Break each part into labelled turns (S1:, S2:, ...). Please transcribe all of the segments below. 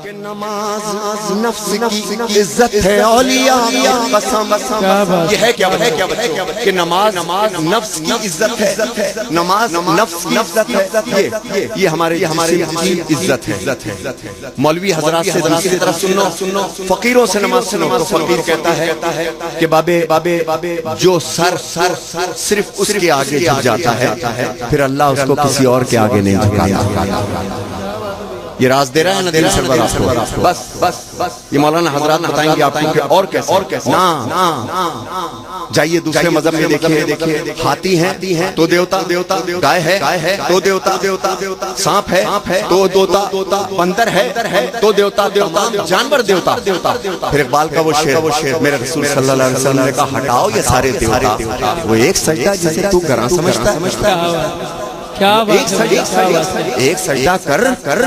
S1: کہ نماز نفس کی عزت ہے، اولیاء کی قسم یہ ہے کیا بچوں کہ نماز نفس کی عزت ہے، نماز نفس کی عزت ہے، یہ ہمارے جسم کی عزت ہے۔ مولوی حضرات سے دوسری طرف سنو، فقیروں سے نماز سنو تو فقیر کہتا ہے کہ بابے جو سر صرف اس کے آگے جھک جاتا ہے پھر اللہ اس کو کسی اور کے آگے نہیں جھکاتا۔ یہ راز دے رہا ہے نا دل سرور آپ کو، بس یہ مولانا حضرات بتائیں گے آپ کو کہ اور کیسے نا جائیے دوسرے مذہب میں دیکھیں، ہاتھی ہیں تو دیوتا، گائے ہے تو دیوتا، سانپ ہے تو دیوتا، بندر ہے تو دیوتا، جانور دیوتا۔ پھر اقبال کا وہ شعر میرے رسول صلی اللہ علیہ وسلم نے کہا ہٹاؤ یہ سارے دیوتا، وہ ایک سجدہ جسے تو گراں سمجھتا ہے، ایک سجدہ کر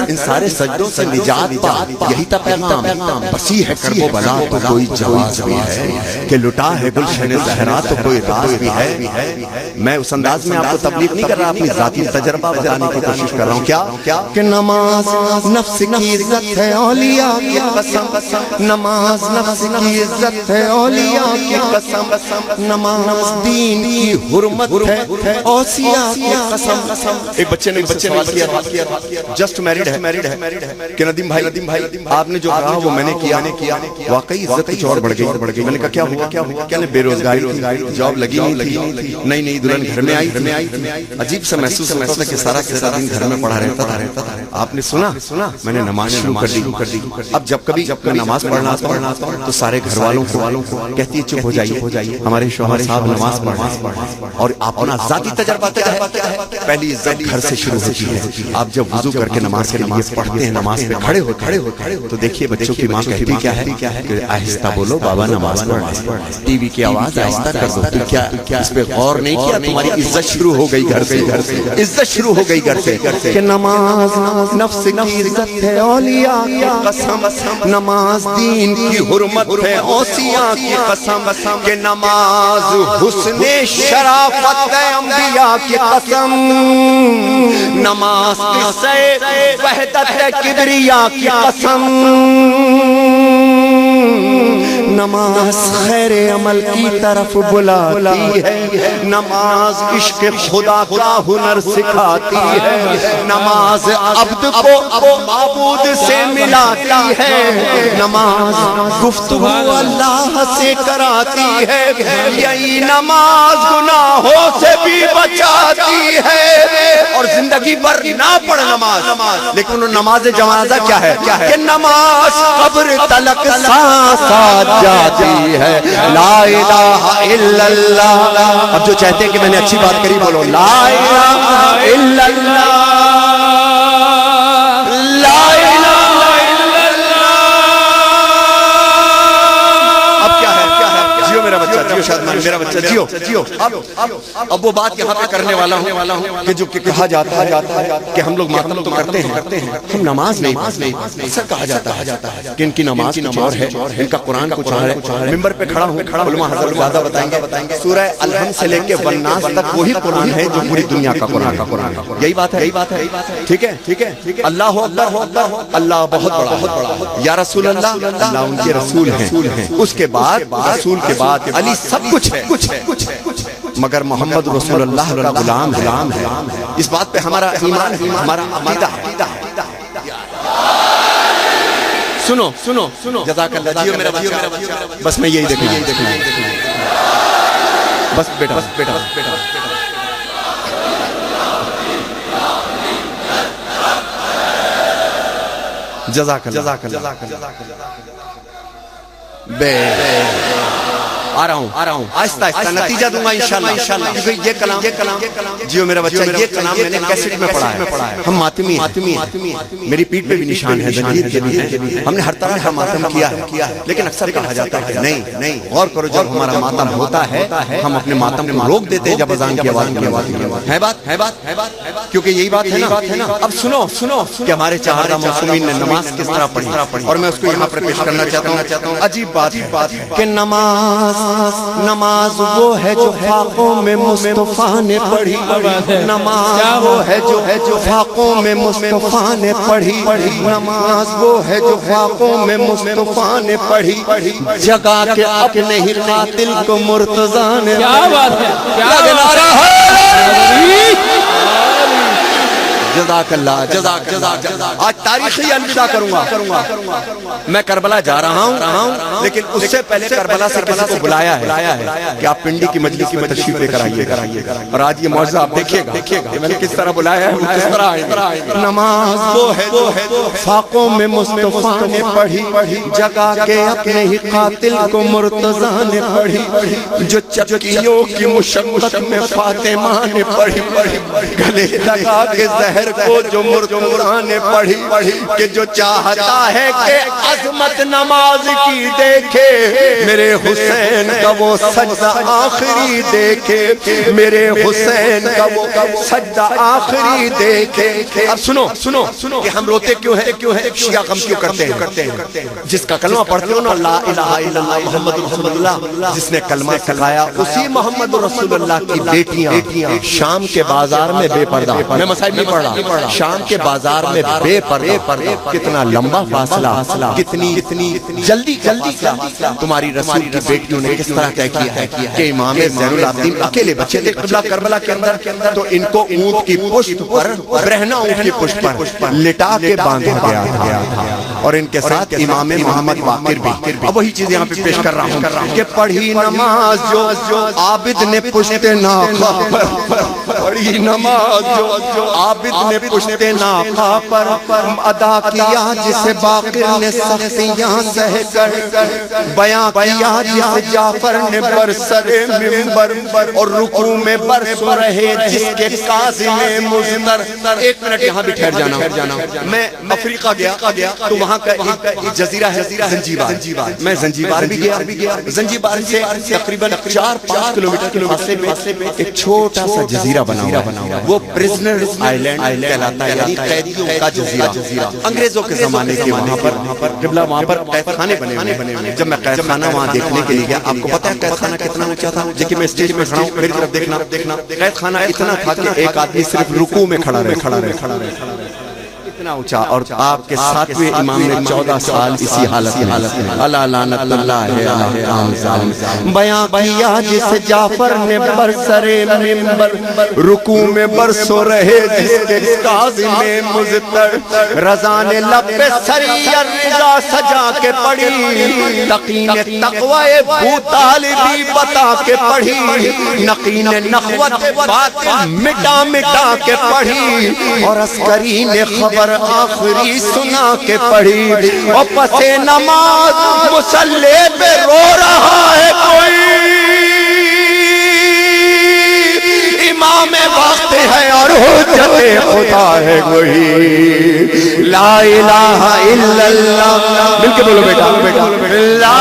S1: ان سارے سجدوں سے نجات پا، یہی تا پیغام۔ بسی ہے کرب و بلا تو کوئی جواز بھی ہے، کہ لٹا ہے گلشن زہرا تو کوئی راز بھی ہے۔ میں اس انداز میں آپ کو تبلیغ نہیں کر رہا، اپنی ذاتی تجربہ بتانے کی کوشش کر رہا ہوں۔ کیا کہ نماز نفس کی عزت ہے، اولیاء کی قسم، نماز نفس کی عزت ہے، اولیاء کی قسم، نماز دین کی حرمت ہے، اوصیاء کی قسم۔ ایک بچے نے سوال کیا تھا، جسٹ میریڈ ہے کہ ندیم بھائی آپ نے جو کہا وہ میں نے کیا، واقعی عزت کچھ اور بڑھ گئی۔ میں نے کہا کیا ہوا؟ کیا بے روزگاری تھی، جاب لگی نہیں تھی، نئی دلہن گھر میں آئی، عجیب سا محسوس ہوتا تھا کہ سارا دن گھر میں پڑھا رہتا تھا۔ آپ نے سنا میں نے نماز شروع کر دی۔ اب جب کبھی میں نماز پڑھنا تو سارے گھر والوں کو کہتی ہے چپ ہو جائیے، ہمارے شوہر صاحب نماز پڑھ رہے ہیں۔ اور اپنا ذاتی تجربہ کیا ہے، پہلی عزت گھر سے شروع ہوتی ہے۔ آپ جب وضو کر کے نماز کے لیے پڑھتے ہیں، نماز پہ کھڑے ہو تو دیکھیے بچوں کی ماں کہتی کیا ہے کہ آہستہ بولو بابا نماز پڑھ رہے ہیں، ٹی وی کی آواز آہستہ کر دو۔ تو کیا اس پہ غور نہیں کیا؟ تمہاری عزت شروع ہو گئی گھر سے، عزت شروع ہو گئی گھر سے کہ نماز نفس کی عزت ہے، اولیاء کی قسم، نماز دین کی حرمت ہے، اوصیاء کی قسم، کہ نماز حسن شرافت ہے، انبیاء کی قسم، نماز قصہ وحدت ہے، کبریا کی قسم، نماز خیر عمل کی طرف بلاتی ہے، نماز عشق خدا کا ہنر سکھاتی ہے، نماز عبد کو معبود سے ملاتی ہے، نماز گفتگو اللہ سے کراتی ہے، یہی نماز گناہوں سے بھی بچاتی ہے۔ اور زندگی بھر نہ پڑھ نماز، لیکن نماز جنازہ کیا ہے کہ نماز قبر تلک ساتھ جاتی ہے، لا الہ الا اللہ۔ اب جو چاہتے ہیں کہ میں نے اچھی بات کری بولو لا الہ الا اللہ، لا الہ الا اللہ۔ اب کیا ہے جیو میرا بچہ، جیو شادمان میرا بچہ، جیو۔ اب وہ بات یہاں پہ کرنے والا ہوں کہ جو کہا جاتا ہے کہ ہم لوگ ماتم تو کرتے ہیں، ہم نماز نہیں، اکثر کہا جاتا ہے کہ ان کی نماز کچھ اور ہے، ان کا قرآن کچھ اور ہے۔ ممبر پہ کھڑا ہوں، علماء حضرت زیادہ بتائیں گے، سورہ الحمد سے لے کے والناس تک وہی قرآن ہے جو پوری دنیا کا قرآن ہے۔ یہی بات ہے، ٹھیک ہے۔ اللہ اکبر، اللہ بہت بڑا، یا رسول اللہ، اللہ ان کے رسول ہیں، اس کے بعد رسول کے بعد علی سب کچھ ہے، مگر محمد رسول اللہ کا غلام ہے۔ اس بات پہ ہمارا ایمان ہے، ہمارا عقیدہ ہے۔ سنو جزاک اللہ، جیو میرا بچہ، بس میں یہی دیکھنا، بس بیٹا جزاک اللہ بے آ رہا ہوں آہستہ نتیجہ دوں گا انشاءاللہ، کیونکہ یہ کلام جیو میرا بچہ، یہ کلام میں نے کیسٹ میں پڑھا ہے۔ ہم ماتمی ہیں، میری پیٹھ پہ بھی نشان ہے، زنجیر کے بھی ہیں، ہم نے ہر طرح کا ماتم کیا ہے، لیکن اکثر کہا جاتا ہے کہ نہیں، غور کرو، جب ہمارا ماتم ہوتا ہے ہم اپنے ماتم کو روک دیتے ہیں جب اذان کی آواز ہے بات، کیونکہ یہی بات ہے نا۔ اب سنو کہ ہمارے چہارہ معصومین نے نماز کس طرح پڑھی، اور میں اس کو یہاں پر پیش کرنا چاہتا ہوں۔ عجیب بات ہے کہ نماز نماز وہ ہے جو فاقوں میں مصطفیٰ نے پڑھی، نماز وہ ہے جو فاقوں میں مصطفیٰ نے پڑھی، نماز وہ ہے جو فاقوں میں مصطفیٰ نے پڑھی، جگا کے اپنے ہی قاتل کو مرتضیٰ نے.
S2: کیا بات ہے، کیا بات ہے.
S1: جزاک اللہ جزاک اللہ. آج تاریخی الوداع کروں گا. میں کربلا جا رہا ہوں لیکن اس سے پہلے کربلا سے کسی کو بلایا ہے کہ آپ پنڈی کی مجلس میں تشریف لے کر آئیے اور آج یہ معجزہ آپ دیکھیے گا کہ میں نے کس طرح بلایا ہے، کس طرح آئیں گے. نماز وہ ہے جو فاقوں میں مصطفیٰ نے پڑھی، جگا کے اپنے ہی قاتل کو مرتضیٰ نے پڑھی، جو چکیوں کی مشقت میں فاطمہ نے پڑھی، گلے لگا کے زہر کو جو مرتضیٰ نے پڑھی، کہ جو چاہتا ہے کہ عظمت نماز کی دیکھے میرے حسین کا وہ سجدہ آخری دیکھے، میرے حسین کا وہ سجدہ آخری دیکھے. اب سنو کہ ہم روتے کیوں ہیں، شیعہ غم کیوں کرتے ہیں. جس کا کلمہ پڑھتے ہو نا لا الہ الا اللہ محمد رسول اللہ، جس نے کلمہ سکھایا اسی محمد رسول اللہ کی بیٹیاں شام کے بازار میں بے پردہ، میں مسائل نہیں پڑھ رہا، شام کے بازار میں بے پردہ. کتنا لمبا فاصلہ، کتنی جلدی تمہاری رسول کی بیٹیوں نے کس طرح طے کیا ہے کہ امام زین العابدین اکیلے بچے تھے قبلہ کربلا کے اندر، تو ان کو اونٹ کی پشت پر، برہنہ اونٹ کی پشت پر لٹا کے باندھا گیا تھا، اور ان کے ساتھ امام محمد باقر بھی. اب وہی چیز یہاں پہ پیش کر رہا ہوں کہ پڑھی نماز جو عابد نے پشت ناقہ پر، پڑھی نماز جو عابد نے پشت ناقہ پر ادا کیا، جسے باقر نے سختیاں سہ کر بیاں کیا، جسے جعفر نے برسر منبر اور رکوع میں برس رہے جس کے قاضم مضطر. ایک منٹ یہاں بھی ٹھہر جانا. میں افریقہ گیا تو وہاں کا ایک جزیرہ ہے زنجیبار. میں زنجیبار بھی گیا. زنجیبار سے تقریباً 4-5 کلومیٹر کے فاصلے پہ ایک چھوٹا سا جزیرہ بنا ہوا ہے، وہ پرزنر آئلینڈ کہلاتا ہے، یعنی قیدیوں کا جزیرہ. انگریزوں کے زمانے کے وہاں پر قید خانے بنے ہوئے. جب میں قید خانہ وہاں دیکھنے کے لیے گیا، آپ کو پتہ ہے قید خانہ کتنا اونچا تھا؟ دیکھیں میں اسٹیج میں کھڑا ہوں، میری طرف دیکھنا. قید خانہ اتنا تھا کہ ایک آدمی صرف رکوع میں کھڑا رہے اتنا اونچا، اور آپ کے ساتویں امام نے 14 سال اسی حالت میں اللہ لعنت اللہ بیاں کیا، جسے جعفر نے برسر منبر رکوع میں برسو رہے جس کے قاضم مضطر. رضا نے لب پہ سری الرضا سجا کے پڑھی، تقی نے تقوی ابو طالبی بتا کے پڑھی، نقی نے نخوت باطل مٹا کے پڑھی، اور عسکری نے خبر آخری سنا کے پڑھی. اور پس نماز مصلی پہ رو رہا ہے کوئی، امام وقت ہے اور حجت خدا ہے کوئی. لا الہ الا اللہ، مل کے بولو بیٹا، لا